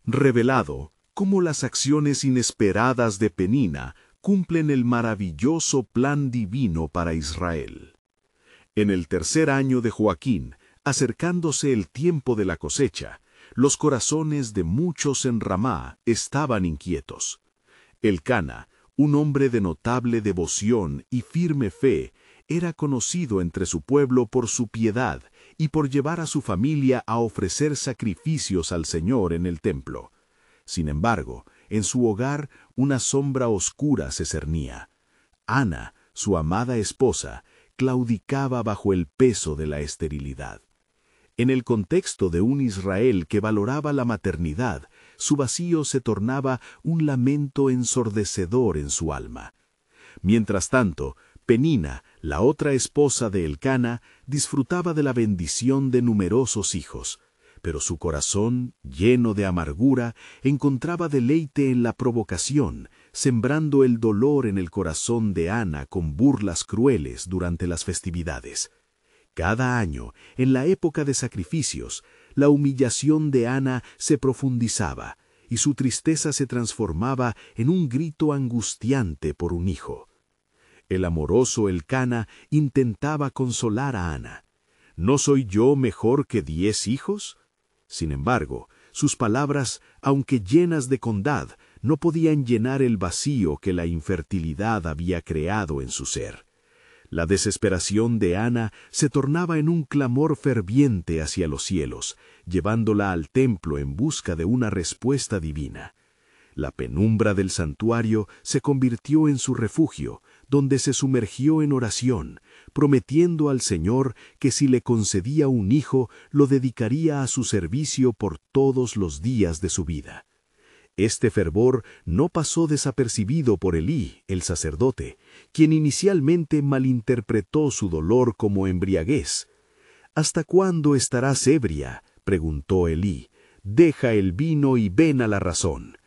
revelado cómo las acciones inesperadas de Penina cumplen el maravilloso plan divino para Israel. En el tercer año de Joaquín, acercándose el tiempo de la cosecha, los corazones de muchos en Ramá estaban inquietos. Elcana, un hombre de notable devoción y firme fe, era conocido entre su pueblo por su piedad y por llevar a su familia a ofrecer sacrificios al Señor en el templo. Sin embargo, en su hogar una sombra oscura se cernía. Ana, su amada esposa, claudicaba bajo el peso de la esterilidad. En el contexto de un Israel que valoraba la maternidad, su vacío se tornaba un lamento ensordecedor en su alma. Mientras tanto, Penina, la otra esposa de Elcana, disfrutaba de la bendición de numerosos hijos, pero su corazón, lleno de amargura, encontraba deleite en la provocación, sembrando el dolor en el corazón de Ana con burlas crueles durante las festividades. Cada año, en la época de sacrificios, la humillación de Ana se profundizaba y su tristeza se transformaba en un grito angustiante por un hijo. El amoroso Elcana intentaba consolar a Ana. ¿No soy yo mejor que 10 hijos? Sin embargo, sus palabras, aunque llenas de bondad, no podían llenar el vacío que la infertilidad había creado en su ser. La desesperación de Ana se tornaba en un clamor ferviente hacia los cielos, llevándola al templo en busca de una respuesta divina. La penumbra del santuario se convirtió en su refugio, donde se sumergió en oración, prometiendo al Señor que si le concedía un hijo, lo dedicaría a su servicio por todos los días de su vida. Este fervor no pasó desapercibido por Elí, el sacerdote, quien inicialmente malinterpretó su dolor como embriaguez. «¿Hasta cuándo estarás ebria?», preguntó Elí. «Deja el vino y ven a la razón».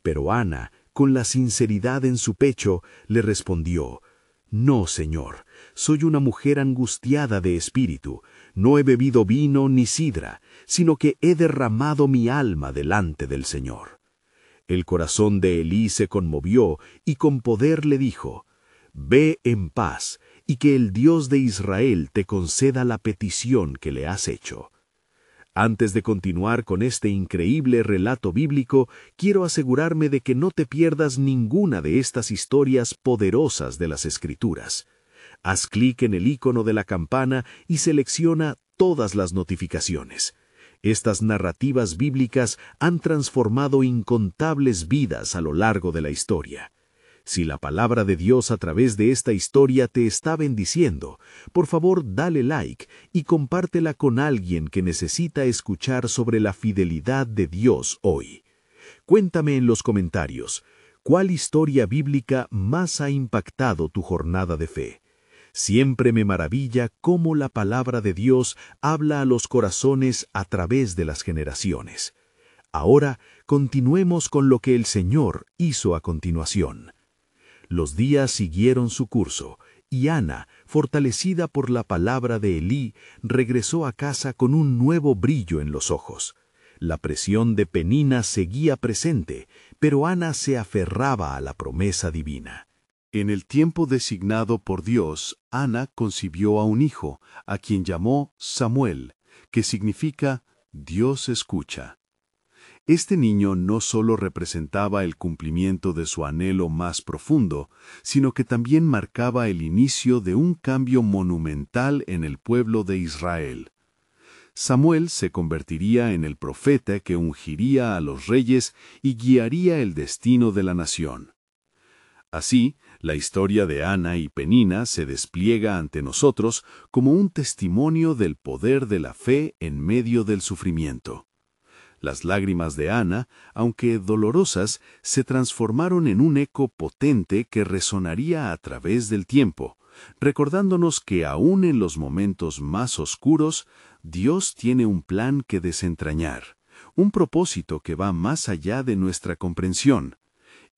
Pero Ana, con la sinceridad en su pecho, le respondió: «No, Señor, soy una mujer angustiada de espíritu. No he bebido vino ni sidra, sino que he derramado mi alma delante del Señor». El corazón de Elí se conmovió y con poder le dijo: «Ve en paz, y que el Dios de Israel te conceda la petición que le has hecho». Antes de continuar con este increíble relato bíblico, quiero asegurarme de que no te pierdas ninguna de estas historias poderosas de las Escrituras. Haz clic en el icono de la campana y selecciona todas las notificaciones. Estas narrativas bíblicas han transformado incontables vidas a lo largo de la historia. Si la palabra de Dios a través de esta historia te está bendiciendo, por favor dale like y compártela con alguien que necesita escuchar sobre la fidelidad de Dios hoy. Cuéntame en los comentarios, ¿cuál historia bíblica más ha impactado tu jornada de fe? Siempre me maravilla cómo la palabra de Dios habla a los corazones a través de las generaciones. Ahora continuemos con lo que el Señor hizo a continuación. Los días siguieron su curso, y Ana, fortalecida por la palabra de Elí, regresó a casa con un nuevo brillo en los ojos. La presión de Penina seguía presente, pero Ana se aferraba a la promesa divina. En el tiempo designado por Dios, Ana concibió a un hijo, a quien llamó Samuel, que significa Dios escucha. Este niño no solo representaba el cumplimiento de su anhelo más profundo, sino que también marcaba el inicio de un cambio monumental en el pueblo de Israel. Samuel se convertiría en el profeta que ungiría a los reyes y guiaría el destino de la nación. Así, la historia de Ana y Penina se despliega ante nosotros como un testimonio del poder de la fe en medio del sufrimiento. Las lágrimas de Ana, aunque dolorosas, se transformaron en un eco potente que resonaría a través del tiempo, recordándonos que aún en los momentos más oscuros, Dios tiene un plan que desentrañar, un propósito que va más allá de nuestra comprensión.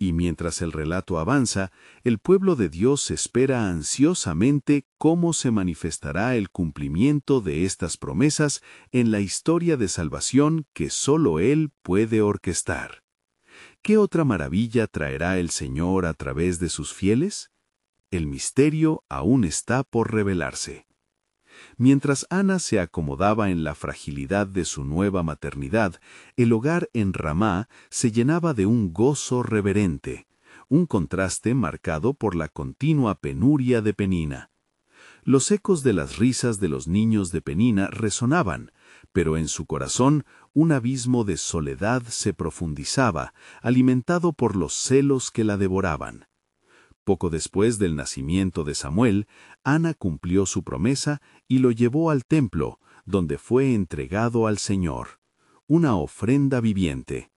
Y mientras el relato avanza, el pueblo de Dios espera ansiosamente cómo se manifestará el cumplimiento de estas promesas en la historia de salvación que solo Él puede orquestar. ¿Qué otra maravilla traerá el Señor a través de sus fieles? El misterio aún está por revelarse. Mientras Ana se acomodaba en la fragilidad de su nueva maternidad, el hogar en Ramá se llenaba de un gozo reverente, un contraste marcado por la continua penuria de Penina. Los ecos de las risas de los niños de Penina resonaban, pero en su corazón un abismo de soledad se profundizaba, alimentado por los celos que la devoraban. Poco después del nacimiento de Samuel, Ana cumplió su promesa y lo llevó al templo, donde fue entregado al Señor, una ofrenda viviente.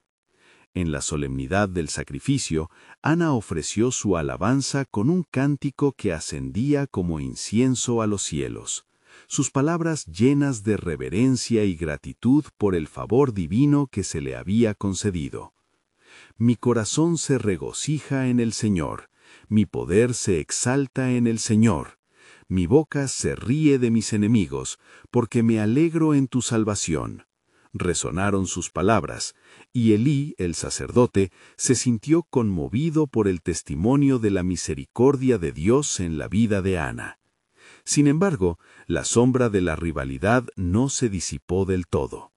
En la solemnidad del sacrificio, Ana ofreció su alabanza con un cántico que ascendía como incienso a los cielos, sus palabras llenas de reverencia y gratitud por el favor divino que se le había concedido. Mi corazón se regocija en el Señor, mi poder se exalta en el Señor. Mi boca se ríe de mis enemigos, porque me alegro en tu salvación. Resonaron sus palabras, y Elí, el sacerdote, se sintió conmovido por el testimonio de la misericordia de Dios en la vida de Ana. Sin embargo, la sombra de la rivalidad no se disipó del todo.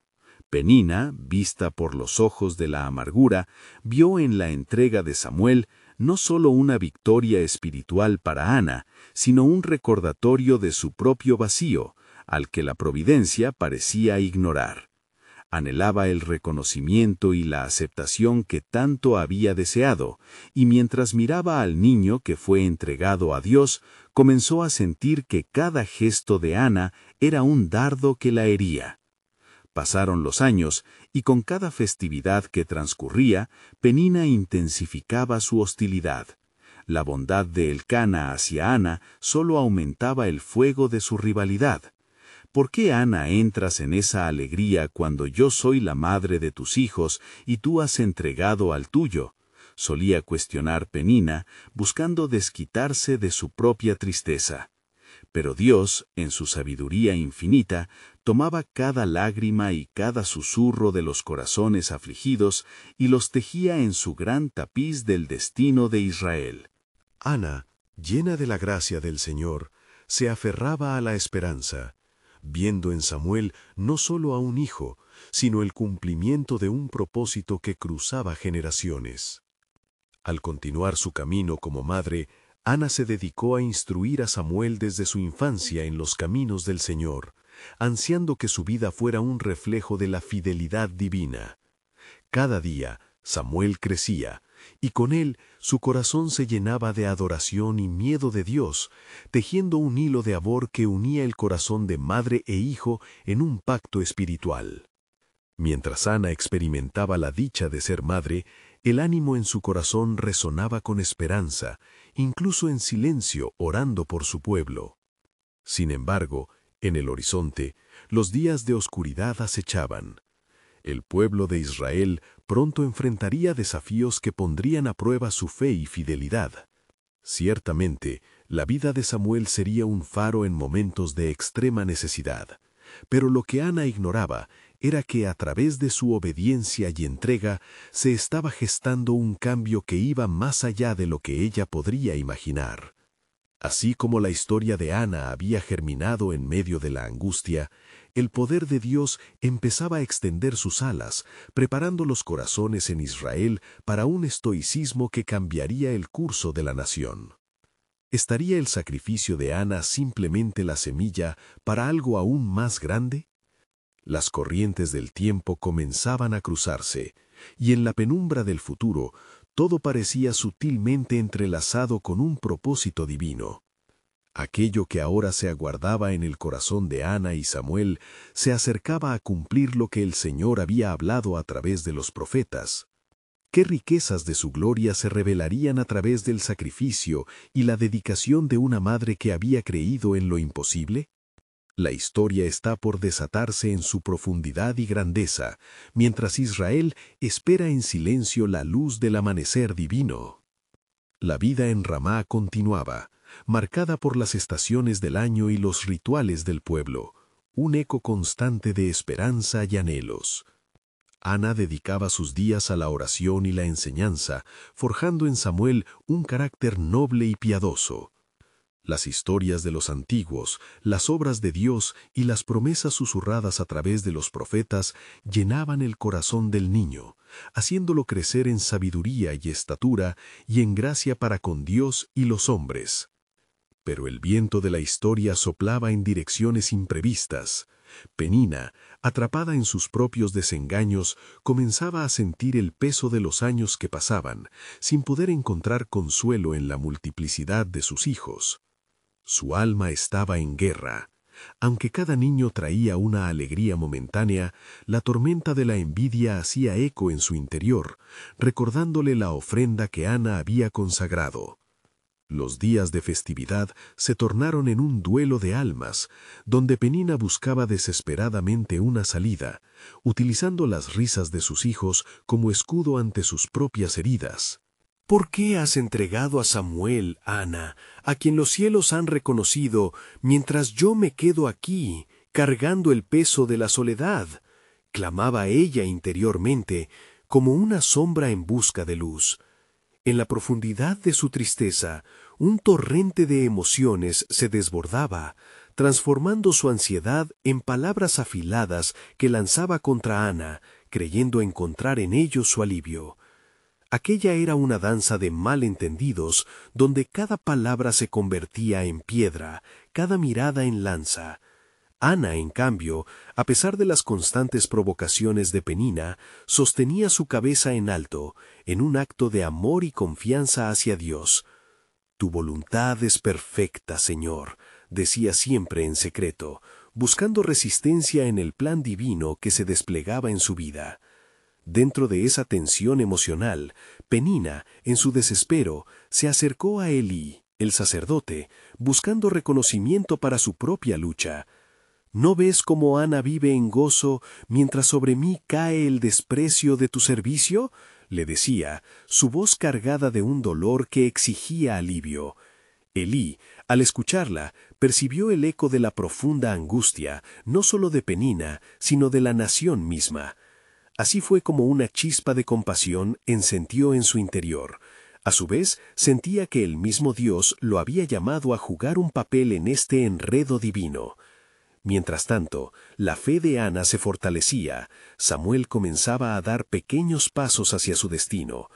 Penina, vista por los ojos de la amargura, vio en la entrega de Samuel no solo una victoria espiritual para Ana, sino un recordatorio de su propio vacío, al que la providencia parecía ignorar. Anhelaba el reconocimiento y la aceptación que tanto había deseado, y mientras miraba al niño que fue entregado a Dios, comenzó a sentir que cada gesto de Ana era un dardo que la hería. Pasaron los años, y con cada festividad que transcurría, Penina intensificaba su hostilidad. La bondad de Elcana hacia Ana solo aumentaba el fuego de su rivalidad. ¿Por qué, Ana, entras en esa alegría cuando yo soy la madre de tus hijos y tú has entregado al tuyo? Solía cuestionar Penina, buscando desquitarse de su propia tristeza. Pero Dios, en su sabiduría infinita, tomaba cada lágrima y cada susurro de los corazones afligidos y los tejía en su gran tapiz del destino de Israel. Ana, llena de la gracia del Señor, se aferraba a la esperanza, viendo en Samuel no solo a un hijo, sino el cumplimiento de un propósito que cruzaba generaciones. Al continuar su camino como madre, Ana se dedicó a instruir a Samuel desde su infancia en los caminos del Señor, ansiando que su vida fuera un reflejo de la fidelidad divina. Cada día, Samuel crecía, y con él su corazón se llenaba de adoración y miedo de Dios, tejiendo un hilo de amor que unía el corazón de madre e hijo en un pacto espiritual. Mientras Ana experimentaba la dicha de ser madre, el ánimo en su corazón resonaba con esperanza, incluso en silencio orando por su pueblo. Sin embargo, en el horizonte, los días de oscuridad acechaban. El pueblo de Israel pronto enfrentaría desafíos que pondrían a prueba su fe y fidelidad. Ciertamente, la vida de Samuel sería un faro en momentos de extrema necesidad, pero lo que Ana ignoraba era que a través de su obediencia y entrega se estaba gestando un cambio que iba más allá de lo que ella podría imaginar. Así como la historia de Ana había germinado en medio de la angustia, el poder de Dios empezaba a extender sus alas, preparando los corazones en Israel para un estoicismo que cambiaría el curso de la nación. ¿Estaría el sacrificio de Ana simplemente la semilla para algo aún más grande? Las corrientes del tiempo comenzaban a cruzarse, y en la penumbra del futuro, todo parecía sutilmente entrelazado con un propósito divino. Aquello que ahora se aguardaba en el corazón de Ana y Samuel se acercaba a cumplir lo que el Señor había hablado a través de los profetas. ¿Qué riquezas de su gloria se revelarían a través del sacrificio y la dedicación de una madre que había creído en lo imposible? La historia está por desatarse en su profundidad y grandeza, mientras Israel espera en silencio la luz del amanecer divino. La vida en Ramá continuaba, marcada por las estaciones del año y los rituales del pueblo, un eco constante de esperanza y anhelos. Ana dedicaba sus días a la oración y la enseñanza, forjando en Samuel un carácter noble y piadoso. Las historias de los antiguos, las obras de Dios y las promesas susurradas a través de los profetas llenaban el corazón del niño, haciéndolo crecer en sabiduría y estatura y en gracia para con Dios y los hombres. Pero el viento de la historia soplaba en direcciones imprevistas. Penina, atrapada en sus propios desengaños, comenzaba a sentir el peso de los años que pasaban, sin poder encontrar consuelo en la multiplicidad de sus hijos. Su alma estaba en guerra. Aunque cada niño traía una alegría momentánea, la tormenta de la envidia hacía eco en su interior, recordándole la ofrenda que Ana había consagrado. Los días de festividad se tornaron en un duelo de almas, donde Penina buscaba desesperadamente una salida, utilizando las risas de sus hijos como escudo ante sus propias heridas. ¿Por qué has entregado a Samuel, Ana, a quien los cielos han reconocido, mientras yo me quedo aquí, cargando el peso de la soledad? Clamaba ella interiormente, como una sombra en busca de luz. En la profundidad de su tristeza, un torrente de emociones se desbordaba, transformando su ansiedad en palabras afiladas que lanzaba contra Ana, creyendo encontrar en ellos su alivio. Aquella era una danza de malentendidos, donde cada palabra se convertía en piedra, cada mirada en lanza. Ana, en cambio, a pesar de las constantes provocaciones de Penina, sostenía su cabeza en alto, en un acto de amor y confianza hacia Dios. «Tu voluntad es perfecta, Señor», decía siempre en secreto, buscando resistencia en el plan divino que se desplegaba en su vida. Dentro de esa tensión emocional, Penina, en su desespero, se acercó a Elí, el sacerdote, buscando reconocimiento para su propia lucha. ¿No ves cómo Ana vive en gozo mientras sobre mí cae el desprecio de tu servicio?», le decía, su voz cargada de un dolor que exigía alivio. Elí, al escucharla, percibió el eco de la profunda angustia, no solo de Penina, sino de la nación misma. Así fue como una chispa de compasión encendió en su interior. A su vez, sentía que el mismo Dios lo había llamado a jugar un papel en este enredo divino. Mientras tanto, la fe de Ana se fortalecía. Samuel comenzaba a dar pequeños pasos hacia su destino.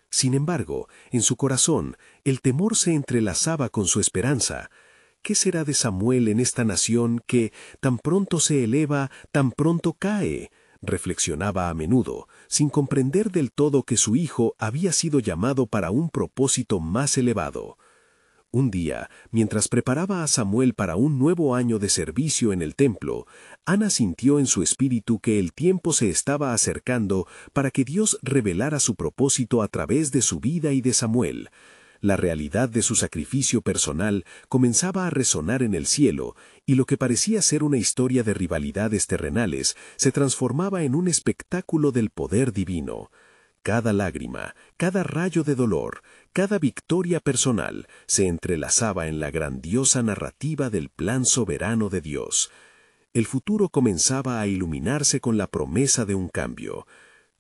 Sin embargo, en su corazón, el temor se entrelazaba con su esperanza. ¿Qué será de Samuel en esta nación que, tan pronto se eleva, tan pronto cae?, reflexionaba a menudo, sin comprender del todo que su hijo había sido llamado para un propósito más elevado. Un día, mientras preparaba a Samuel para un nuevo año de servicio en el templo, Ana sintió en su espíritu que el tiempo se estaba acercando para que Dios revelara su propósito a través de su vida y de Samuel. La realidad de su sacrificio personal comenzaba a resonar en el cielo, y lo que parecía ser una historia de rivalidades terrenales se transformaba en un espectáculo del poder divino. Cada lágrima, cada rayo de dolor, cada victoria personal se entrelazaba en la grandiosa narrativa del plan soberano de Dios. El futuro comenzaba a iluminarse con la promesa de un cambio.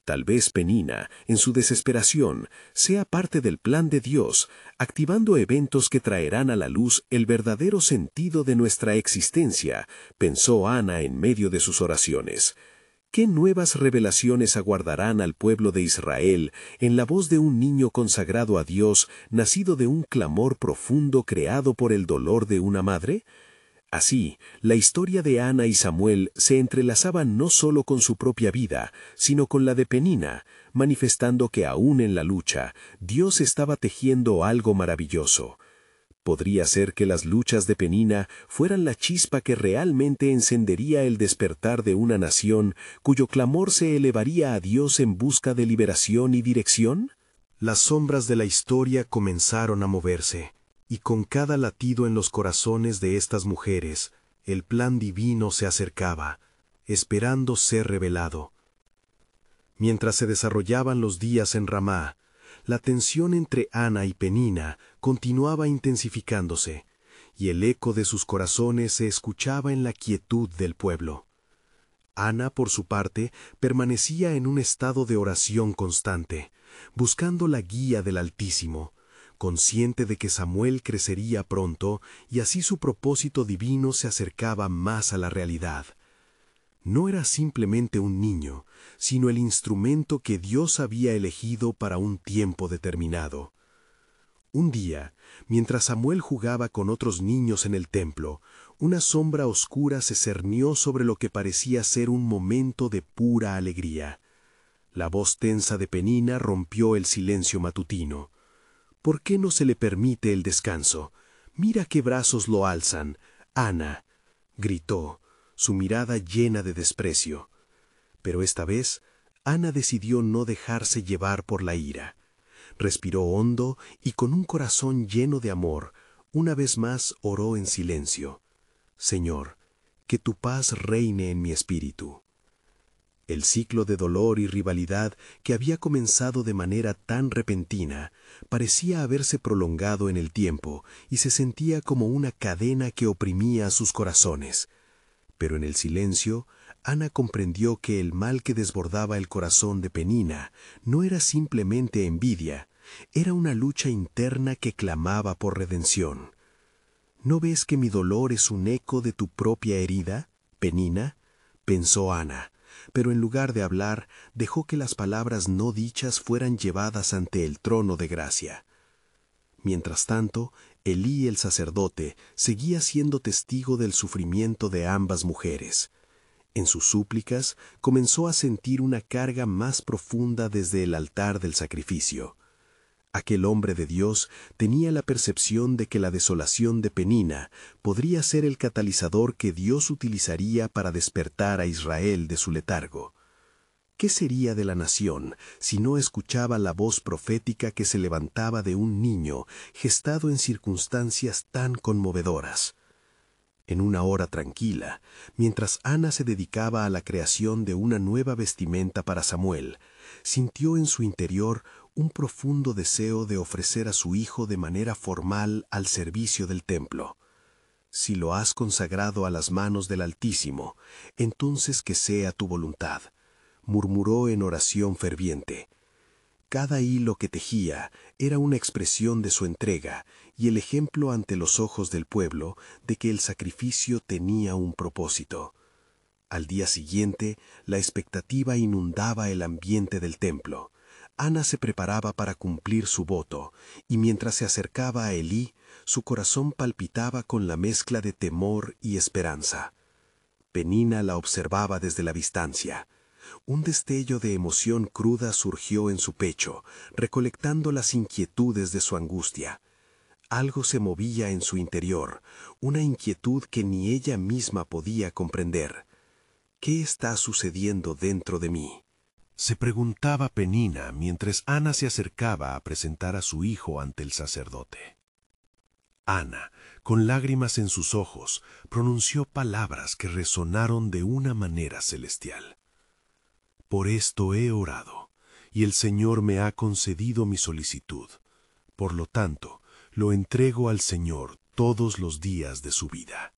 Tal vez Penina, en su desesperación, sea parte del plan de Dios, activando eventos que traerán a la luz el verdadero sentido de nuestra existencia, pensó Ana en medio de sus oraciones. ¿Qué nuevas revelaciones aguardarán al pueblo de Israel en la voz de un niño consagrado a Dios, nacido de un clamor profundo creado por el dolor de una madre? Así, la historia de Ana y Samuel se entrelazaba no solo con su propia vida, sino con la de Penina, manifestando que aún en la lucha, Dios estaba tejiendo algo maravilloso. Podría ser que las luchas de Penina fueran la chispa que realmente encendería el despertar de una nación cuyo clamor se elevaría a Dios en busca de liberación y dirección. Las sombras de la historia comenzaron a moverse, y con cada latido en los corazones de estas mujeres, El plan divino se acercaba, esperando ser revelado. Mientras se desarrollaban los días en Ramá, la tensión entre Ana y Penina continuaba intensificándose, y el eco de sus corazones se escuchaba en la quietud del pueblo. Ana, por su parte, permanecía en un estado de oración constante, buscando la guía del Altísimo, consciente de que Samuel crecería pronto y así su propósito divino se acercaba más a la realidad. No era simplemente un niño, sino el instrumento que Dios había elegido para un tiempo determinado. Un día, mientras Samuel jugaba con otros niños en el templo, una sombra oscura se cernió sobre lo que parecía ser un momento de pura alegría. La voz tensa de Penina rompió el silencio matutino. ¿Por qué no se le permite el descanso? Mira qué brazos lo alzan. Ana, gritó, su mirada llena de desprecio. Pero esta vez, Ana decidió no dejarse llevar por la ira. Respiró hondo y con un corazón lleno de amor, una vez más oró en silencio. Señor, que tu paz reine en mi espíritu. El ciclo de dolor y rivalidad que había comenzado de manera tan repentina parecía haberse prolongado en el tiempo y se sentía como una cadena que oprimía a sus corazones. Pero en el silencio, Ana comprendió que el mal que desbordaba el corazón de Penina no era simplemente envidia, era una lucha interna que clamaba por redención. ¿No ves que mi dolor es un eco de tu propia herida, Penina?, pensó Ana, pero en lugar de hablar, dejó que las palabras no dichas fueran llevadas ante el trono de gracia. Mientras tanto, Elí el sacerdote seguía siendo testigo del sufrimiento de ambas mujeres. En sus súplicas comenzó a sentir una carga más profunda desde el altar del sacrificio. Aquel hombre de Dios tenía la percepción de que la desolación de Penina podría ser el catalizador que Dios utilizaría para despertar a Israel de su letargo. ¿Qué sería de la nación si no escuchaba la voz profética que se levantaba de un niño gestado en circunstancias tan conmovedoras? En una hora tranquila, mientras Ana se dedicaba a la creación de una nueva vestimenta para Samuel, sintió en su interior un profundo deseo de ofrecer a su hijo de manera formal al servicio del templo. Si lo has consagrado a las manos del Altísimo, entonces que sea tu voluntad, murmuró en oración ferviente. Cada hilo que tejía era una expresión de su entrega y el ejemplo ante los ojos del pueblo de que el sacrificio tenía un propósito. Al día siguiente, la expectativa inundaba el ambiente del templo. Ana se preparaba para cumplir su voto, y mientras se acercaba a Elí, su corazón palpitaba con la mezcla de temor y esperanza. Penina la observaba desde la distancia. Un destello de emoción cruda surgió en su pecho, recolectando las inquietudes de su angustia. Algo se movía en su interior, una inquietud que ni ella misma podía comprender. ¿Qué está sucediendo dentro de mí?, se preguntaba Penina mientras Ana se acercaba a presentar a su hijo ante el sacerdote. Ana, con lágrimas en sus ojos, pronunció palabras que resonaron de una manera celestial. Por esto he orado, y el Señor me ha concedido mi solicitud. Por lo tanto, lo entrego al Señor todos los días de su vida.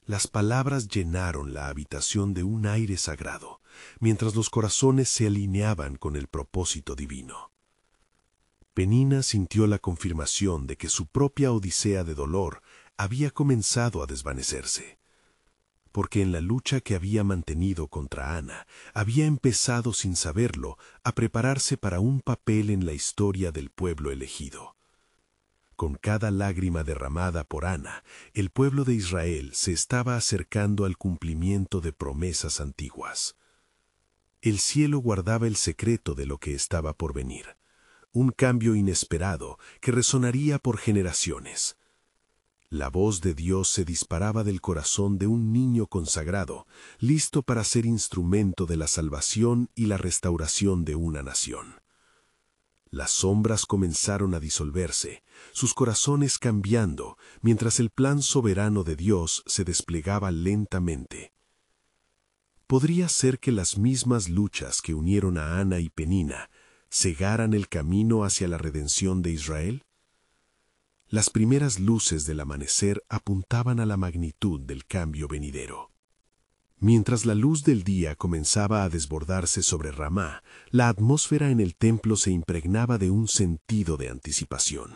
Las palabras llenaron la habitación de un aire sagrado, mientras los corazones se alineaban con el propósito divino. Penina sintió la confirmación de que su propia odisea de dolor había comenzado a desvanecerse, porque en la lucha que había mantenido contra Ana, había empezado sin saberlo a prepararse para un papel en la historia del pueblo elegido. Con cada lágrima derramada por Ana, el pueblo de Israel se estaba acercando al cumplimiento de promesas antiguas. El cielo guardaba el secreto de lo que estaba por venir, un cambio inesperado que resonaría por generaciones. La voz de Dios se disparaba del corazón de un niño consagrado, listo para ser instrumento de la salvación y la restauración de una nación. Las sombras comenzaron a disolverse, sus corazones cambiando, mientras el plan soberano de Dios se desplegaba lentamente. ¿Podría ser que las mismas luchas que unieron a Ana y Penina cegaran el camino hacia la redención de Israel? Las primeras luces del amanecer apuntaban a la magnitud del cambio venidero. Mientras la luz del día comenzaba a desbordarse sobre Ramá, la atmósfera en el templo se impregnaba de un sentido de anticipación.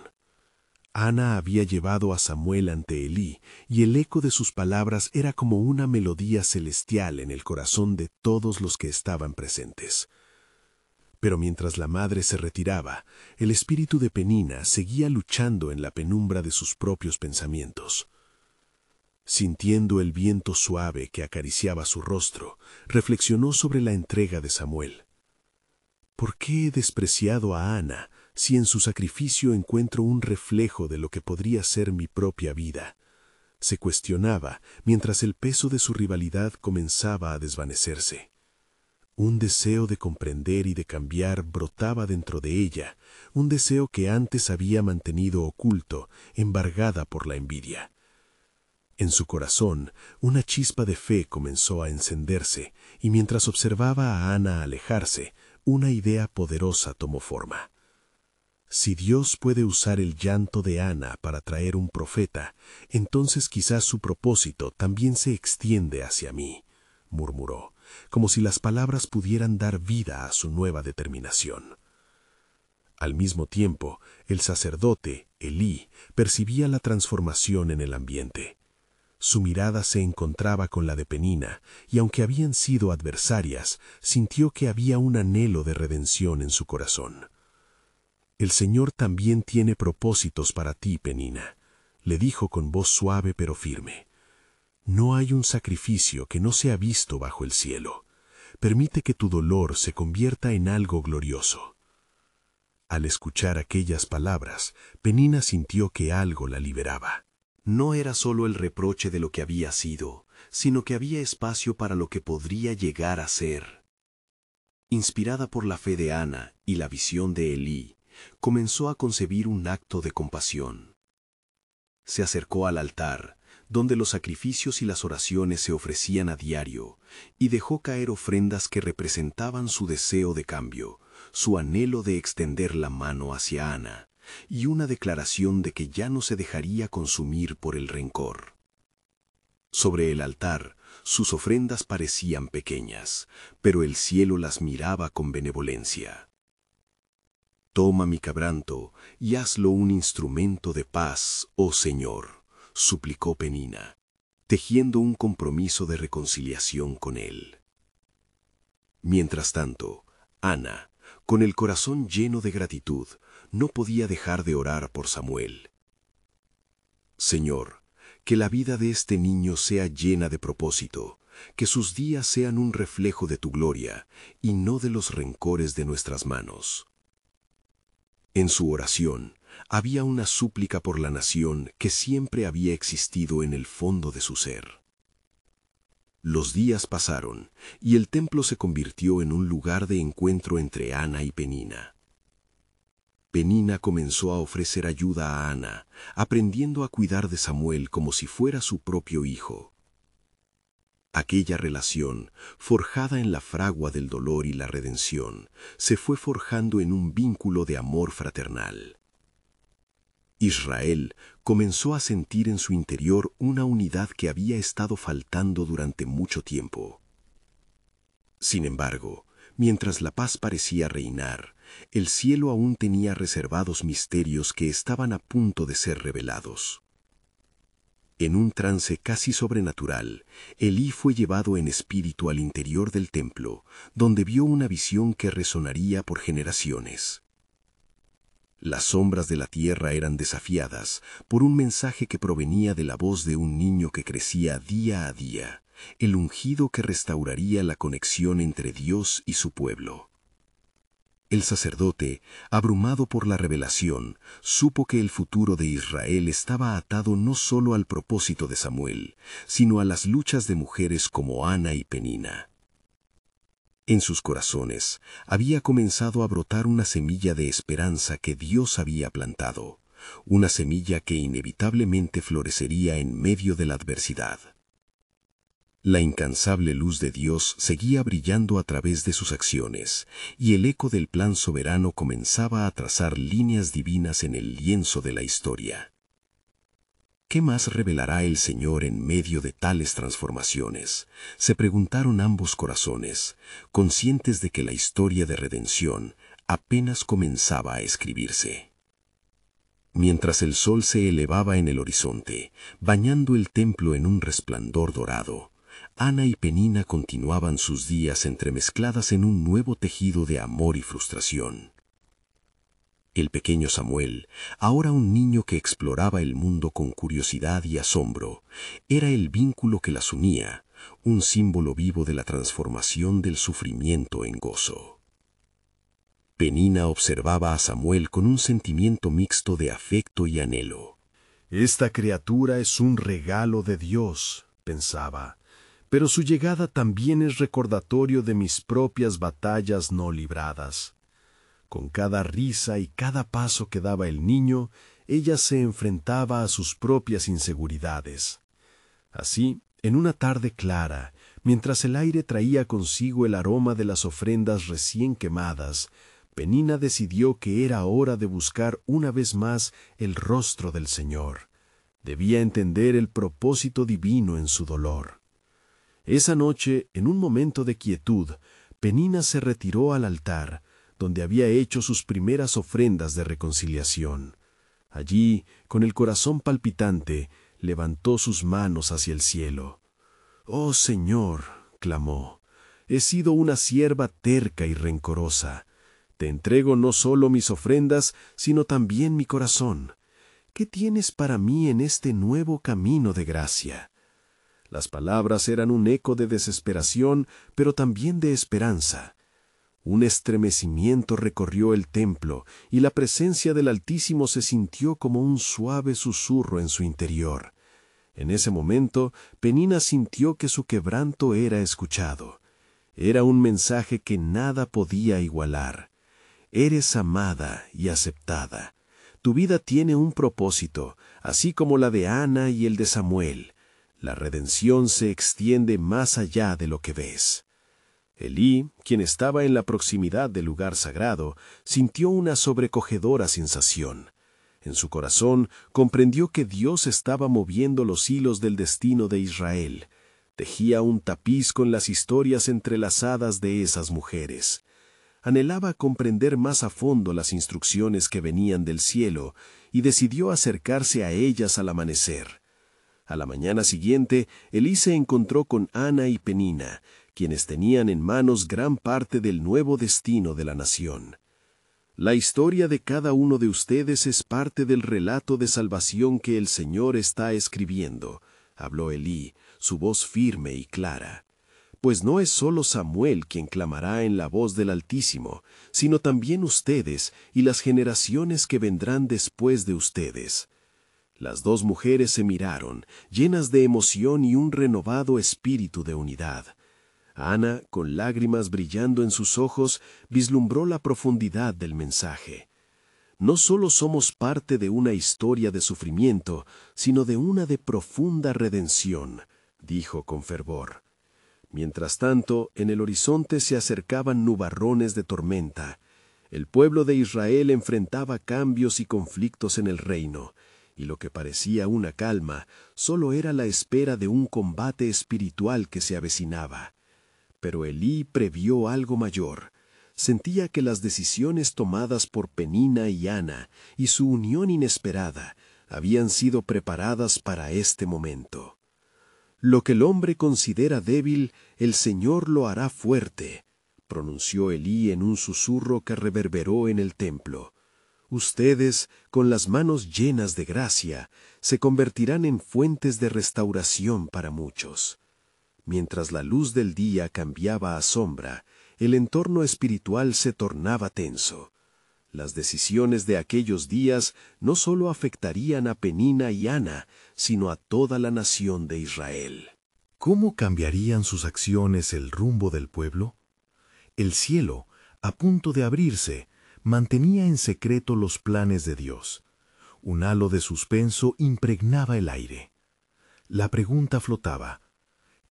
Ana había llevado a Samuel ante Elí, y el eco de sus palabras era como una melodía celestial en el corazón de todos los que estaban presentes. Pero mientras la madre se retiraba, el espíritu de Penina seguía luchando en la penumbra de sus propios pensamientos. Sintiendo el viento suave que acariciaba su rostro, reflexionó sobre la entrega de Samuel. ¿Por qué he despreciado a Ana si en su sacrificio encuentro un reflejo de lo que podría ser mi propia vida? Se cuestionaba mientras el peso de su rivalidad comenzaba a desvanecerse. Un deseo de comprender y de cambiar brotaba dentro de ella, un deseo que antes había mantenido oculto, embargada por la envidia. En su corazón, una chispa de fe comenzó a encenderse, y mientras observaba a Ana alejarse, una idea poderosa tomó forma. Si Dios puede usar el llanto de Ana para traer un profeta, entonces quizás su propósito también se extiende hacia mí, murmuró, como si las palabras pudieran dar vida a su nueva determinación. Al mismo tiempo, el sacerdote, Elí, percibía la transformación en el ambiente. Su mirada se encontraba con la de Penina, y aunque habían sido adversarias, sintió que había un anhelo de redención en su corazón. «El Señor también tiene propósitos para ti, Penina», le dijo con voz suave pero firme. «No hay un sacrificio que no sea visto bajo el cielo. Permite que tu dolor se convierta en algo glorioso». Al escuchar aquellas palabras, Penina sintió que algo la liberaba. No era solo el reproche de lo que había sido, sino que había espacio para lo que podría llegar a ser. Inspirada por la fe de Ana y la visión de Elí, comenzó a concebir un acto de compasión. Se acercó al altar, donde los sacrificios y las oraciones se ofrecían a diario, y dejó caer ofrendas que representaban su deseo de cambio, su anhelo de extender la mano hacia Ana, y una declaración de que ya no se dejaría consumir por el rencor. Sobre el altar, sus ofrendas parecían pequeñas, pero el cielo las miraba con benevolencia. «Toma mi quebranto y hazlo un instrumento de paz, oh Señor», suplicó Penina, tejiendo un compromiso de reconciliación con él. Mientras tanto, Ana, con el corazón lleno de gratitud, no podía dejar de orar por Samuel. «Señor, que la vida de este niño sea llena de propósito, que sus días sean un reflejo de tu gloria y no de los rencores de nuestras manos». En su oración había una súplica por la nación que siempre había existido en el fondo de su ser. Los días pasaron y el templo se convirtió en un lugar de encuentro entre Ana y Penina. Penina comenzó a ofrecer ayuda a Ana, aprendiendo a cuidar de Samuel como si fuera su propio hijo. Aquella relación, forjada en la fragua del dolor y la redención, se fue forjando en un vínculo de amor fraternal. Israel comenzó a sentir en su interior una unidad que había estado faltando durante mucho tiempo. Sin embargo, mientras la paz parecía reinar, el cielo aún tenía reservados misterios que estaban a punto de ser revelados. En un trance casi sobrenatural, Elí fue llevado en espíritu al interior del templo, donde vio una visión que resonaría por generaciones. Las sombras de la tierra eran desafiadas por un mensaje que provenía de la voz de un niño que crecía día a día, el ungido que restauraría la conexión entre Dios y su pueblo. El sacerdote, abrumado por la revelación, supo que el futuro de Israel estaba atado no solo al propósito de Samuel, sino a las luchas de mujeres como Ana y Penina. En sus corazones había comenzado a brotar una semilla de esperanza que Dios había plantado, una semilla que inevitablemente florecería en medio de la adversidad. La incansable luz de Dios seguía brillando a través de sus acciones, y el eco del plan soberano comenzaba a trazar líneas divinas en el lienzo de la historia. ¿Qué más revelará el Señor en medio de tales transformaciones?, se preguntaron ambos corazones, conscientes de que la historia de redención apenas comenzaba a escribirse. Mientras el sol se elevaba en el horizonte, bañando el templo en un resplandor dorado, Ana y Penina continuaban sus días entremezcladas en un nuevo tejido de amor y frustración. El pequeño Samuel, ahora un niño que exploraba el mundo con curiosidad y asombro, era el vínculo que las unía, un símbolo vivo de la transformación del sufrimiento en gozo. Penina observaba a Samuel con un sentimiento mixto de afecto y anhelo. Esta criatura es un regalo de Dios, pensaba, pero su llegada también es recordatorio de mis propias batallas no libradas. Con cada risa y cada paso que daba el niño, ella se enfrentaba a sus propias inseguridades. Así, en una tarde clara, mientras el aire traía consigo el aroma de las ofrendas recién quemadas, Penina decidió que era hora de buscar una vez más el rostro del Señor. Debía entender el propósito divino en su dolor. Esa noche, en un momento de quietud, Penina se retiró al altar, donde había hecho sus primeras ofrendas de reconciliación. Allí, con el corazón palpitante, levantó sus manos hacia el cielo. «Oh Señor», clamó, «he sido una sierva terca y rencorosa. Te entrego no solo mis ofrendas, sino también mi corazón. ¿Qué tienes para mí en este nuevo camino de gracia?» Las palabras eran un eco de desesperación, pero también de esperanza. Un estremecimiento recorrió el templo, y la presencia del Altísimo se sintió como un suave susurro en su interior. En ese momento, Penina sintió que su quebranto era escuchado. Era un mensaje que nada podía igualar. Eres amada y aceptada. Tu vida tiene un propósito, así como la de Ana y el de Samuel. La redención se extiende más allá de lo que ves. Elí, quien estaba en la proximidad del lugar sagrado, sintió una sobrecogedora sensación. En su corazón comprendió que Dios estaba moviendo los hilos del destino de Israel. Tejía un tapiz con las historias entrelazadas de esas mujeres. Anhelaba comprender más a fondo las instrucciones que venían del cielo y decidió acercarse a ellas al amanecer. A la mañana siguiente, Elí se encontró con Ana y Penina, quienes tenían en manos gran parte del nuevo destino de la nación. La historia de cada uno de ustedes es parte del relato de salvación que el Señor está escribiendo, habló Elí, su voz firme y clara. Pues no es solo Samuel quien clamará en la voz del Altísimo, sino también ustedes y las generaciones que vendrán después de ustedes. Las dos mujeres se miraron, llenas de emoción y un renovado espíritu de unidad. Ana, con lágrimas brillando en sus ojos, vislumbró la profundidad del mensaje. No solo somos parte de una historia de sufrimiento, sino de una de profunda redención, dijo con fervor. Mientras tanto, en el horizonte se acercaban nubarrones de tormenta. El pueblo de Israel enfrentaba cambios y conflictos en el reino, y lo que parecía una calma solo era la espera de un combate espiritual que se avecinaba. Pero Elí previó algo mayor. Sentía que las decisiones tomadas por Penina y Ana y su unión inesperada habían sido preparadas para este momento. Lo que el hombre considera débil, el Señor lo hará fuerte, pronunció Elí en un susurro que reverberó en el templo. Ustedes, con las manos llenas de gracia, se convertirán en fuentes de restauración para muchos. Mientras la luz del día cambiaba a sombra, el entorno espiritual se tornaba tenso. Las decisiones de aquellos días no solo afectarían a Penina y Ana, sino a toda la nación de Israel. ¿Cómo cambiarían sus acciones el rumbo del pueblo? El cielo, a punto de abrirse, mantenía en secreto los planes de Dios. Un halo de suspenso impregnaba el aire. La pregunta flotaba: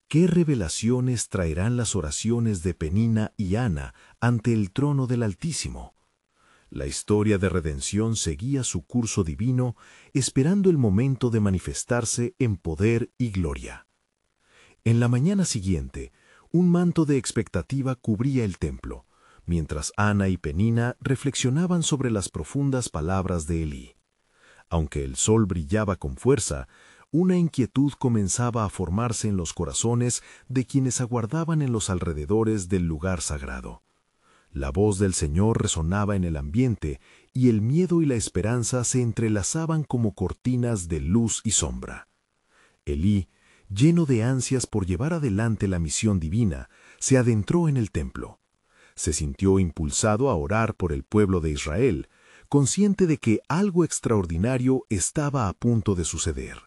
¿qué revelaciones traerán las oraciones de Penina y Ana ante el trono del Altísimo? La historia de redención seguía su curso divino, esperando el momento de manifestarse en poder y gloria. En la mañana siguiente, un manto de expectativa cubría el templo, mientras Ana y Penina reflexionaban sobre las profundas palabras de Elí. Aunque el sol brillaba con fuerza, una inquietud comenzaba a formarse en los corazones de quienes aguardaban en los alrededores del lugar sagrado. La voz del Señor resonaba en el ambiente y el miedo y la esperanza se entrelazaban como cortinas de luz y sombra. Elí, lleno de ansias por llevar adelante la misión divina, se adentró en el templo. Se sintió impulsado a orar por el pueblo de Israel, consciente de que algo extraordinario estaba a punto de suceder.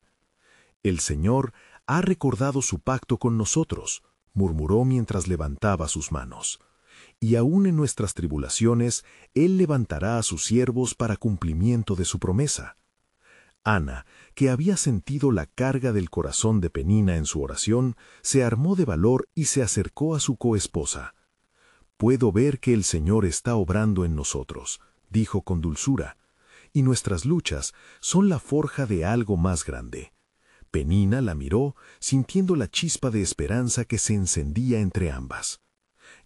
«El Señor ha recordado su pacto con nosotros», murmuró mientras levantaba sus manos. «Y aún en nuestras tribulaciones, Él levantará a sus siervos para cumplimiento de su promesa». Ana, que había sentido la carga del corazón de Penina en su oración, se armó de valor y se acercó a su coesposa. «Puedo ver que el Señor está obrando en nosotros», dijo con dulzura, «y nuestras luchas son la forja de algo más grande». Penina la miró, sintiendo la chispa de esperanza que se encendía entre ambas.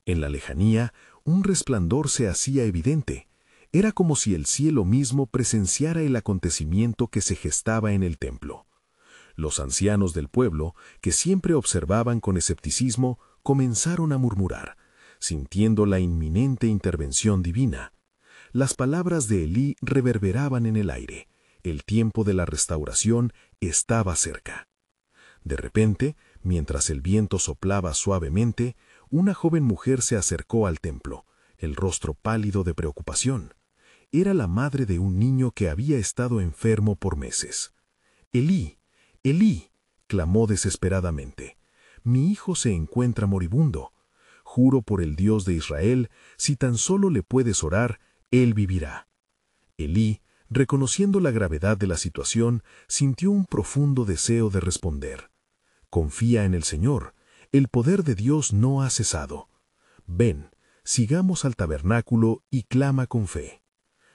En la lejanía, un resplandor se hacía evidente. Era como si el cielo mismo presenciara el acontecimiento que se gestaba en el templo. Los ancianos del pueblo, que siempre observaban con escepticismo, comenzaron a murmurar, sintiendo la inminente intervención divina. Las palabras de Elí reverberaban en el aire. El tiempo de la restauración estaba cerca. De repente, mientras el viento soplaba suavemente, una joven mujer se acercó al templo, el rostro pálido de preocupación. Era la madre de un niño que había estado enfermo por meses. «Elí, Elí», clamó desesperadamente, «mi hijo se encuentra moribundo. Juro por el Dios de Israel, si tan solo le puedes orar, él vivirá». Elí, reconociendo la gravedad de la situación, sintió un profundo deseo de responder. «Confía en el Señor, el poder de Dios no ha cesado. Ven, sigamos al tabernáculo y clama con fe».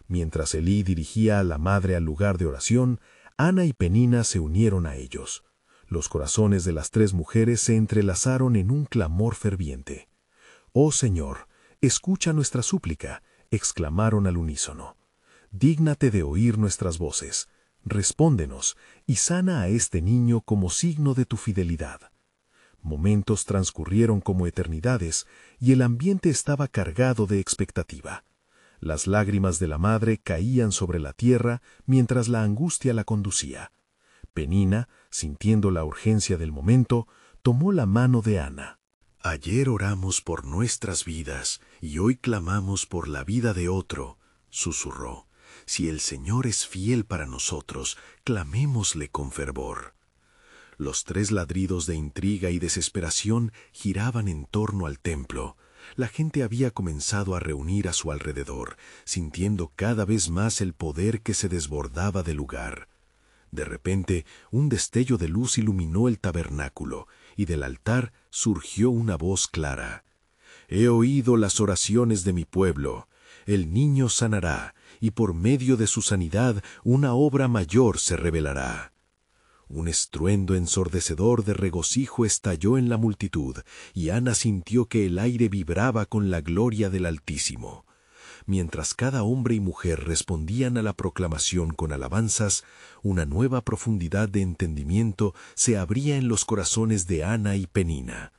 Mientras Elí dirigía a la madre al lugar de oración, Ana y Penina se unieron a ellos. Los corazones de las tres mujeres se entrelazaron en un clamor ferviente. «Oh Señor, escucha nuestra súplica», exclamaron al unísono. «Dígnate de oír nuestras voces, respóndenos y sana a este niño como signo de tu fidelidad». Momentos transcurrieron como eternidades y el ambiente estaba cargado de expectativa. Las lágrimas de la madre caían sobre la tierra mientras la angustia la conducía. Penina, sintiendo la urgencia del momento, tomó la mano de Ana. «Ayer oramos por nuestras vidas y hoy clamamos por la vida de otro», susurró. «Si el Señor es fiel para nosotros, clamémosle con fervor». Los tres ladridos de intriga y desesperación giraban en torno al templo. La gente había comenzado a reunir a su alrededor, sintiendo cada vez más el poder que se desbordaba del lugar. De repente, un destello de luz iluminó el tabernáculo, y del altar surgió una voz clara. «He oído las oraciones de mi pueblo. El niño sanará, y por medio de su sanidad una obra mayor se revelará». Un estruendo ensordecedor de regocijo estalló en la multitud, y Ana sintió que el aire vibraba con la gloria del Altísimo. Mientras cada hombre y mujer respondían a la proclamación con alabanzas, una nueva profundidad de entendimiento se abría en los corazones de Ana y Penina.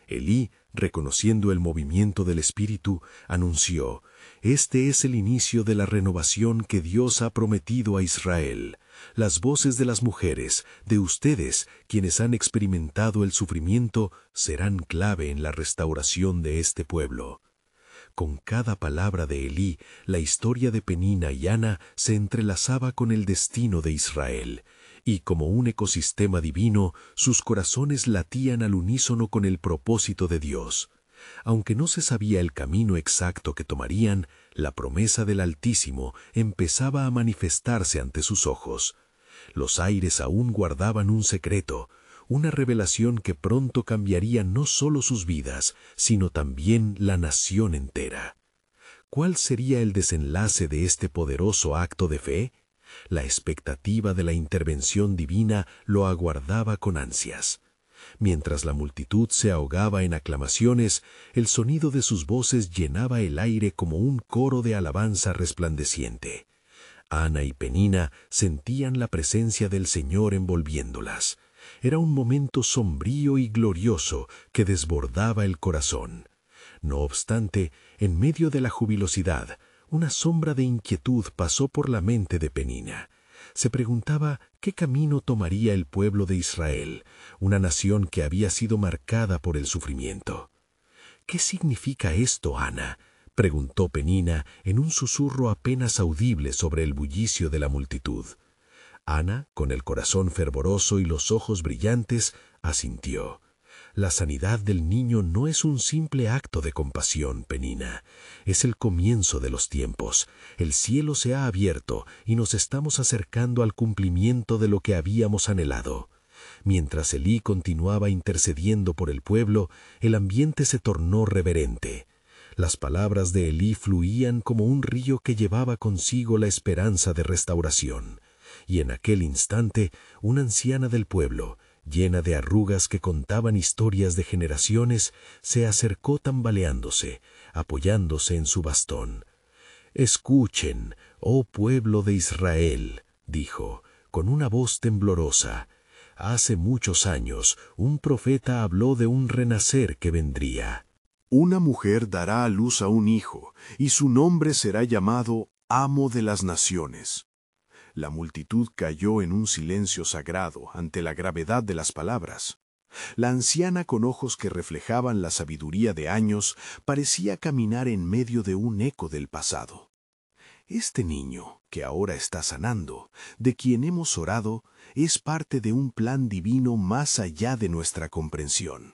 Elí, reconociendo el movimiento del Espíritu, anunció: «Este es el inicio de la renovación que Dios ha prometido a Israel. Las voces de las mujeres, de ustedes, quienes han experimentado el sufrimiento, serán clave en la restauración de este pueblo». Con cada palabra de Elí, la historia de Penina y Ana se entrelazaba con el destino de Israel, y como un ecosistema divino, sus corazones latían al unísono con el propósito de Dios. Aunque no se sabía el camino exacto que tomarían, la promesa del Altísimo empezaba a manifestarse ante sus ojos. Los aires aún guardaban un secreto, una revelación que pronto cambiaría no solo sus vidas, sino también la nación entera. ¿Cuál sería el desenlace de este poderoso acto de fe? La expectativa de la intervención divina lo aguardaba con ansias. Mientras la multitud se ahogaba en aclamaciones, el sonido de sus voces llenaba el aire como un coro de alabanza resplandeciente. Ana y Penina sentían la presencia del Señor envolviéndolas. Era un momento sombrío y glorioso que desbordaba el corazón. No obstante, en medio de la jubilosidad, una sombra de inquietud pasó por la mente de Penina. Se preguntaba qué camino tomaría el pueblo de Israel, una nación que había sido marcada por el sufrimiento. «¿Qué significa esto, Ana?», preguntó Penina en un susurro apenas audible sobre el bullicio de la multitud. Ana, con el corazón fervoroso y los ojos brillantes, asintió. La sanidad del niño no es un simple acto de compasión, Penina. Es el comienzo de los tiempos. El cielo se ha abierto y nos estamos acercando al cumplimiento de lo que habíamos anhelado. Mientras Elí continuaba intercediendo por el pueblo, el ambiente se tornó reverente. Las palabras de Elí fluían como un río que llevaba consigo la esperanza de restauración. Y en aquel instante, una anciana del pueblo, llena de arrugas que contaban historias de generaciones, se acercó tambaleándose, apoyándose en su bastón. «Escuchen, oh pueblo de Israel», dijo, con una voz temblorosa. «Hace muchos años un profeta habló de un renacer que vendría. Una mujer dará a luz a un hijo, y su nombre será llamado Amo de las Naciones». La multitud cayó en un silencio sagrado ante la gravedad de las palabras. La anciana, con ojos que reflejaban la sabiduría de años, parecía caminar en medio de un eco del pasado. Este niño, que ahora está sanando, de quien hemos orado, es parte de un plan divino más allá de nuestra comprensión.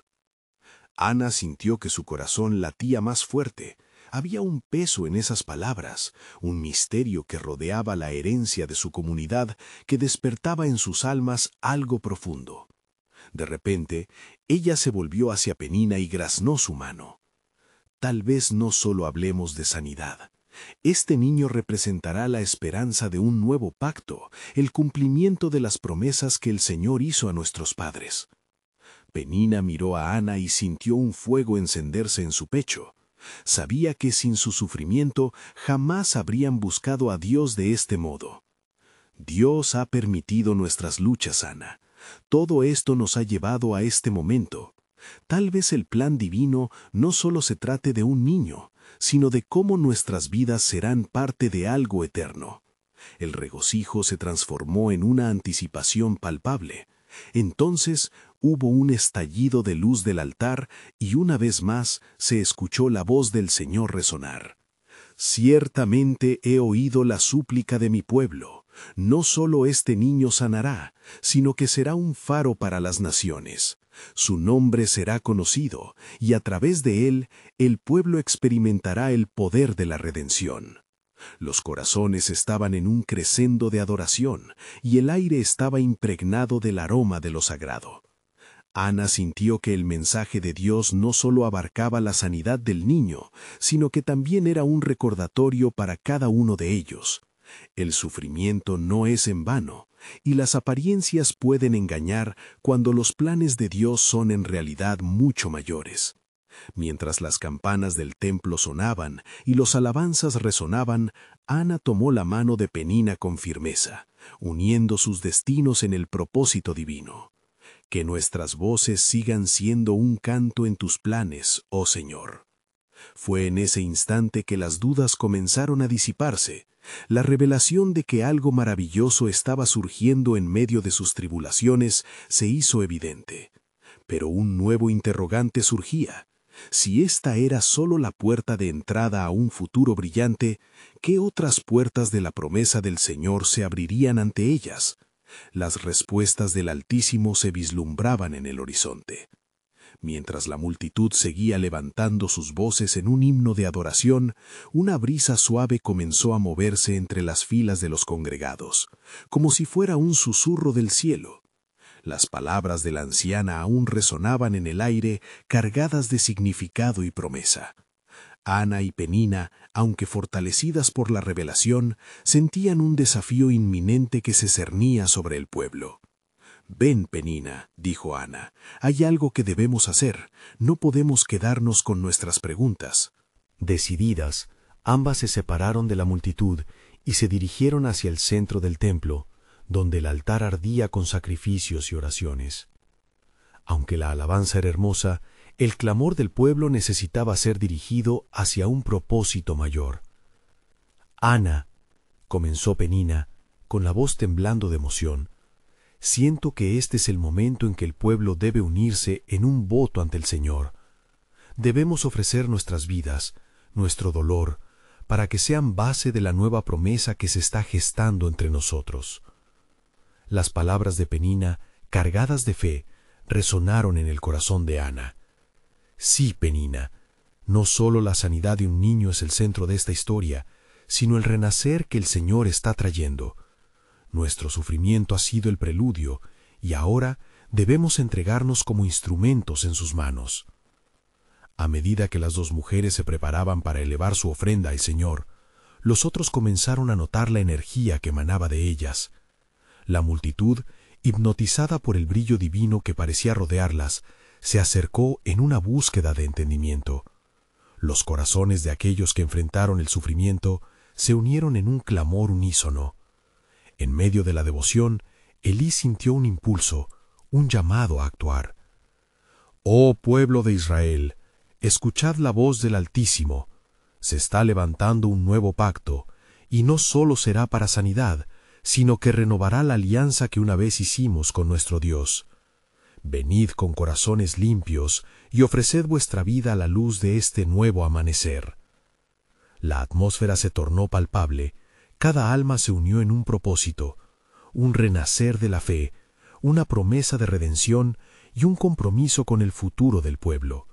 Ana sintió que su corazón latía más fuerte. Había un peso en esas palabras, un misterio que rodeaba la herencia de su comunidad que despertaba en sus almas algo profundo. De repente, ella se volvió hacia Penina y graznó su mano. «Tal vez no solo hablemos de sanidad. Este niño representará la esperanza de un nuevo pacto, el cumplimiento de las promesas que el Señor hizo a nuestros padres». Penina miró a Ana y sintió un fuego encenderse en su pecho. Sabía que sin su sufrimiento jamás habrían buscado a Dios de este modo. «Dios ha permitido nuestras luchas, Ana. Todo esto nos ha llevado a este momento. Tal vez el plan divino no solo se trate de un niño, sino de cómo nuestras vidas serán parte de algo eterno». El regocijo se transformó en una anticipación palpable. Entonces hubo un estallido de luz del altar y una vez más se escuchó la voz del Señor resonar. «Ciertamente he oído la súplica de mi pueblo. No solo este niño sanará, sino que será un faro para las naciones. Su nombre será conocido, y a través de él el pueblo experimentará el poder de la redención». Los corazones estaban en un crescendo de adoración, y el aire estaba impregnado del aroma de lo sagrado. Ana sintió que el mensaje de Dios no solo abarcaba la sanidad del niño, sino que también era un recordatorio para cada uno de ellos. El sufrimiento no es en vano, y las apariencias pueden engañar cuando los planes de Dios son en realidad mucho mayores. Mientras las campanas del templo sonaban y los alabanzas resonaban, Ana tomó la mano de Penina con firmeza, uniendo sus destinos en el propósito divino. «Que nuestras voces sigan siendo un canto en tus planes, oh Señor». Fue en ese instante que las dudas comenzaron a disiparse. La revelación de que algo maravilloso estaba surgiendo en medio de sus tribulaciones se hizo evidente. Pero un nuevo interrogante surgía. Si esta era solo la puerta de entrada a un futuro brillante, ¿qué otras puertas de la promesa del Señor se abrirían ante ellas? Las respuestas del Altísimo se vislumbraban en el horizonte. Mientras la multitud seguía levantando sus voces en un himno de adoración, una brisa suave comenzó a moverse entre las filas de los congregados, como si fuera un susurro del cielo. Las palabras de la anciana aún resonaban en el aire, cargadas de significado y promesa. Ana y Penina, aunque fortalecidas por la revelación, sentían un desafío inminente que se cernía sobre el pueblo. «Ven, Penina», dijo Ana, «hay algo que debemos hacer. No podemos quedarnos con nuestras preguntas». Decididas, ambas se separaron de la multitud y se dirigieron hacia el centro del templo, donde el altar ardía con sacrificios y oraciones. Aunque la alabanza era hermosa, el clamor del pueblo necesitaba ser dirigido hacia un propósito mayor. «Ana», comenzó Penina, con la voz temblando de emoción, «siento que este es el momento en que el pueblo debe unirse en un voto ante el Señor. Debemos ofrecer nuestras vidas, nuestro dolor, para que sean base de la nueva promesa que se está gestando entre nosotros». Las palabras de Penina, cargadas de fe, resonaron en el corazón de Ana. Sí, Penina, no solo la sanidad de un niño es el centro de esta historia, sino el renacer que el Señor está trayendo. Nuestro sufrimiento ha sido el preludio, y ahora debemos entregarnos como instrumentos en sus manos. A medida que las dos mujeres se preparaban para elevar su ofrenda al Señor, los otros comenzaron a notar la energía que emanaba de ellas. La multitud, hipnotizada por el brillo divino que parecía rodearlas, se acercó en una búsqueda de entendimiento. Los corazones de aquellos que enfrentaron el sufrimiento se unieron en un clamor unísono. En medio de la devoción, Elí sintió un impulso, un llamado a actuar. «Oh pueblo de Israel, escuchad la voz del Altísimo. Se está levantando un nuevo pacto, y no solo será para sanidad, sino que renovará la alianza que una vez hicimos con nuestro Dios. Venid con corazones limpios y ofreced vuestra vida a la luz de este nuevo amanecer». La atmósfera se tornó palpable, cada alma se unió en un propósito, un renacer de la fe, una promesa de redención y un compromiso con el futuro del pueblo.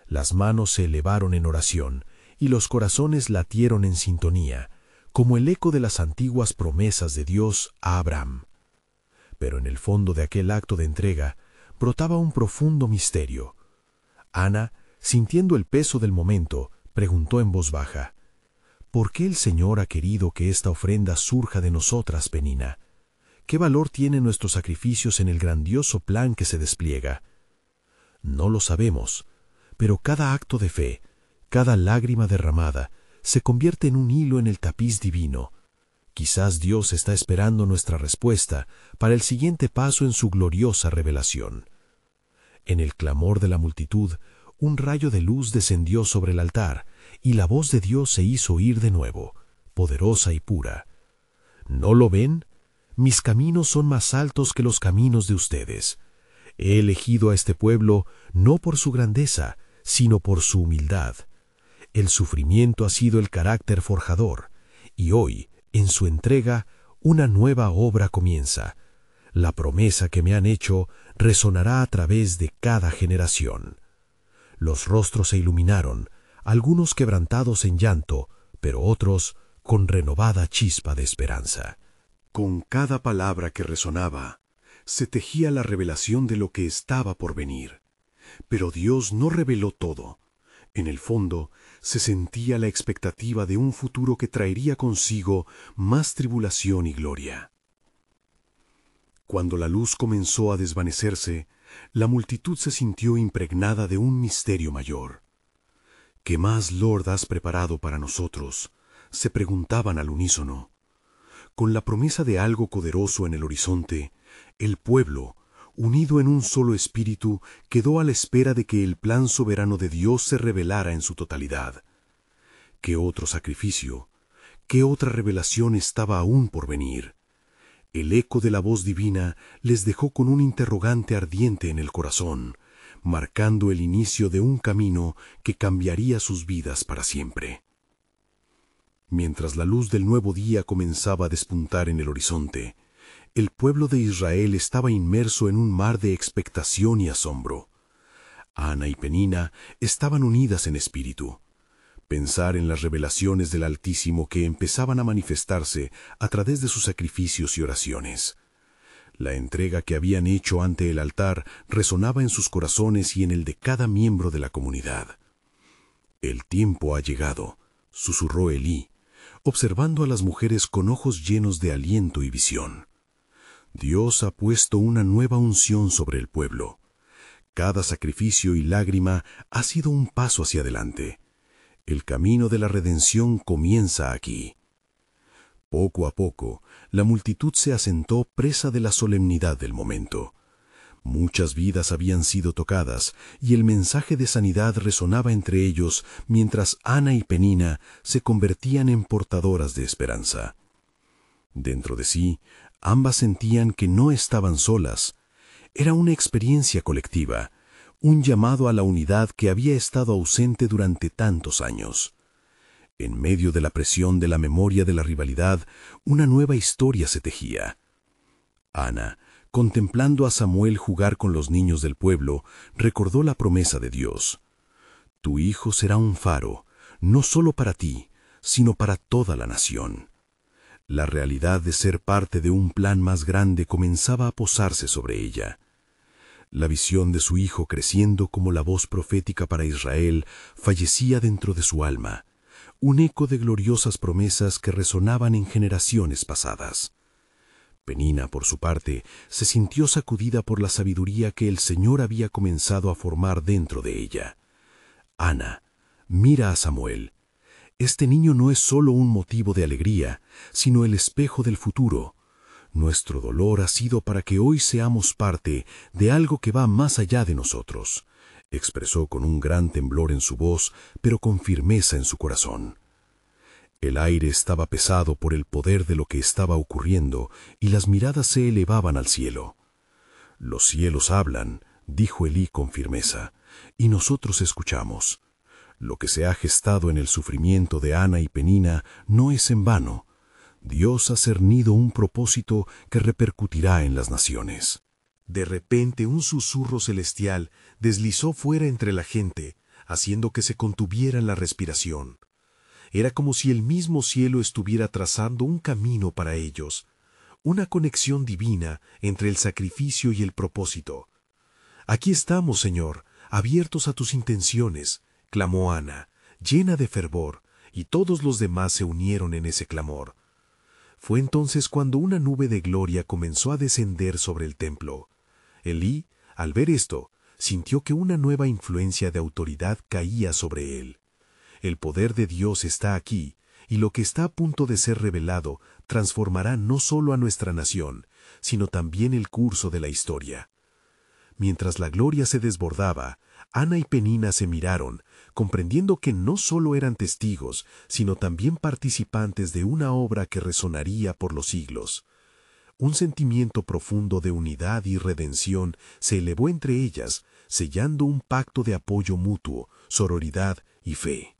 Las manos se elevaron en oración y los corazones latieron en sintonía, como el eco de las antiguas promesas de Dios a Abraham. Pero en el fondo de aquel acto de entrega brotaba un profundo misterio. Ana, sintiendo el peso del momento, preguntó en voz baja: «¿Por qué el Señor ha querido que esta ofrenda surja de nosotras, Penina? ¿Qué valor tienen nuestros sacrificios en el grandioso plan que se despliega?» No lo sabemos, pero cada acto de fe, cada lágrima derramada, se convierte en un hilo en el tapiz divino. Quizás Dios está esperando nuestra respuesta para el siguiente paso en su gloriosa revelación. En el clamor de la multitud, un rayo de luz descendió sobre el altar, y la voz de Dios se hizo oír de nuevo, poderosa y pura. ¿No lo ven? Mis caminos son más altos que los caminos de ustedes. He elegido a este pueblo no por su grandeza, sino por su humildad. El sufrimiento ha sido el carácter forjador, y hoy, en su entrega, una nueva obra comienza. La promesa que me han hecho resonará a través de cada generación. Los rostros se iluminaron, algunos quebrantados en llanto, pero otros con renovada chispa de esperanza. Con cada palabra que resonaba, se tejía la revelación de lo que estaba por venir. Pero Dios no reveló todo. En el fondo, se sentía la expectativa de un futuro que traería consigo más tribulación y gloria. Cuando la luz comenzó a desvanecerse, la multitud se sintió impregnada de un misterio mayor. ¿Qué más, Lord, has preparado para nosotros?, se preguntaban al unísono. Con la promesa de algo poderoso en el horizonte, el pueblo, unido en un solo espíritu, quedó a la espera de que el plan soberano de Dios se revelara en su totalidad. ¿Qué otro sacrificio? ¿Qué otra revelación estaba aún por venir? El eco de la voz divina les dejó con un interrogante ardiente en el corazón, marcando el inicio de un camino que cambiaría sus vidas para siempre. Mientras la luz del nuevo día comenzaba a despuntar en el horizonte, el pueblo de Israel estaba inmerso en un mar de expectación y asombro. Ana y Penina estaban unidas en espíritu. Pensar en las revelaciones del Altísimo que empezaban a manifestarse a través de sus sacrificios y oraciones. La entrega que habían hecho ante el altar resonaba en sus corazones y en el de cada miembro de la comunidad. «El tiempo ha llegado», susurró Elí, observando a las mujeres con ojos llenos de aliento y visión. Dios ha puesto una nueva unción sobre el pueblo. Cada sacrificio y lágrima ha sido un paso hacia adelante. El camino de la redención comienza aquí. Poco a poco, la multitud se asentó presa de la solemnidad del momento. Muchas vidas habían sido tocadas, y el mensaje de sanidad resonaba entre ellos mientras Ana y Penina se convertían en portadoras de esperanza. Dentro de sí, ambas sentían que no estaban solas. Era una experiencia colectiva, un llamado a la unidad que había estado ausente durante tantos años. En medio de la presión de la memoria de la rivalidad, una nueva historia se tejía. Ana, contemplando a Samuel jugar con los niños del pueblo, recordó la promesa de Dios. Tu hijo será un faro, no solo para ti, sino para toda la nación. La realidad de ser parte de un plan más grande comenzaba a posarse sobre ella. La visión de su hijo creciendo como la voz profética para Israel fallecía dentro de su alma, un eco de gloriosas promesas que resonaban en generaciones pasadas. Penina, por su parte, se sintió sacudida por la sabiduría que el Señor había comenzado a formar dentro de ella. Ana, mira a Samuel. Este niño no es solo un motivo de alegría, sino el espejo del futuro. Nuestro dolor ha sido para que hoy seamos parte de algo que va más allá de nosotros, expresó con un gran temblor en su voz, pero con firmeza en su corazón. El aire estaba pesado por el poder de lo que estaba ocurriendo y las miradas se elevaban al cielo. Los cielos hablan, dijo Elí con firmeza, y nosotros escuchamos. Lo que se ha gestado en el sufrimiento de Ana y Penina no es en vano. Dios ha cernido un propósito que repercutirá en las naciones. De repente un susurro celestial deslizó fuera entre la gente, haciendo que se contuviera la respiración. Era como si el mismo cielo estuviera trazando un camino para ellos, una conexión divina entre el sacrificio y el propósito. «Aquí estamos, Señor, abiertos a tus intenciones», clamó Ana, llena de fervor, y todos los demás se unieron en ese clamor. Fue entonces cuando una nube de gloria comenzó a descender sobre el templo. Elí, al ver esto, sintió que una nueva influencia de autoridad caía sobre él. El poder de Dios está aquí, y lo que está a punto de ser revelado transformará no solo a nuestra nación, sino también el curso de la historia. Mientras la gloria se desbordaba, Ana y Penina se miraron, comprendiendo que no solo eran testigos, sino también participantes de una obra que resonaría por los siglos. Un sentimiento profundo de unidad y redención se elevó entre ellas, sellando un pacto de apoyo mutuo, sororidad y fe.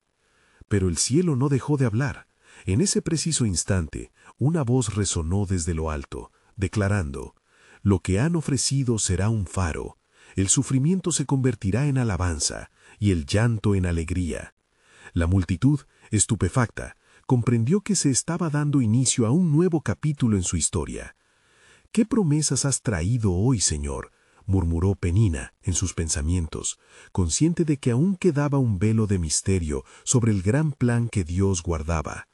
Pero el cielo no dejó de hablar. En ese preciso instante, una voz resonó desde lo alto, declarando: «Lo que han ofrecido será un faro. El sufrimiento se convertirá en alabanza y el llanto en alegría». La multitud, estupefacta, comprendió que se estaba dando inicio a un nuevo capítulo en su historia. «¿Qué promesas has traído hoy, Señor?», murmuró Penina en sus pensamientos, consciente de que aún quedaba un velo de misterio sobre el gran plan que Dios guardaba.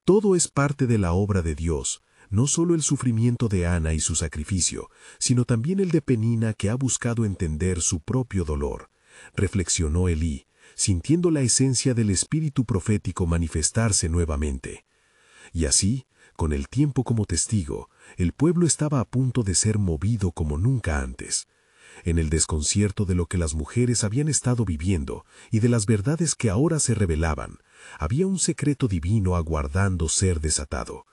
Todo es parte de la obra de Dios, no solo el sufrimiento de Ana y su sacrificio, sino también el de Penina que ha buscado entender su propio dolor, reflexionó Elí, sintiendo la esencia del espíritu profético manifestarse nuevamente. Y así, con el tiempo como testigo, el pueblo estaba a punto de ser movido como nunca antes. En el desconcierto de lo que las mujeres habían estado viviendo y de las verdades que ahora se revelaban, había un secreto divino aguardando ser desatado.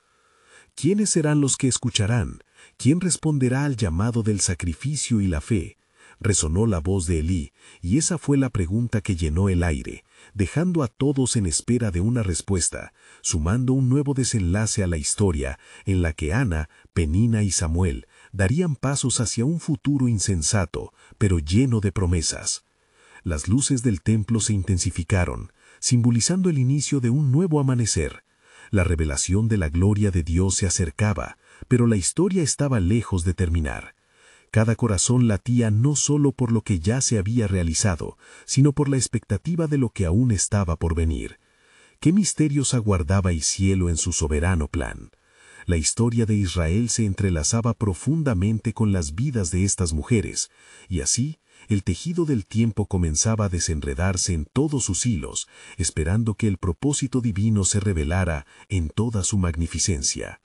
¿Quiénes serán los que escucharán? ¿Quién responderá al llamado del sacrificio y la fe? Resonó la voz de Elí, y esa fue la pregunta que llenó el aire, dejando a todos en espera de una respuesta, sumando un nuevo desenlace a la historia en la que Ana, Penina y Samuel darían pasos hacia un futuro insensato, pero lleno de promesas. Las luces del templo se intensificaron, simbolizando el inicio de un nuevo amanecer. La revelación de la gloria de Dios se acercaba, pero la historia estaba lejos de terminar. Cada corazón latía no solo por lo que ya se había realizado, sino por la expectativa de lo que aún estaba por venir. ¿Qué misterios aguardaba el cielo en su soberano plan? La historia de Israel se entrelazaba profundamente con las vidas de estas mujeres, y así, el tejido del tiempo comenzaba a desenredarse en todos sus hilos, esperando que el propósito divino se revelara en toda su magnificencia.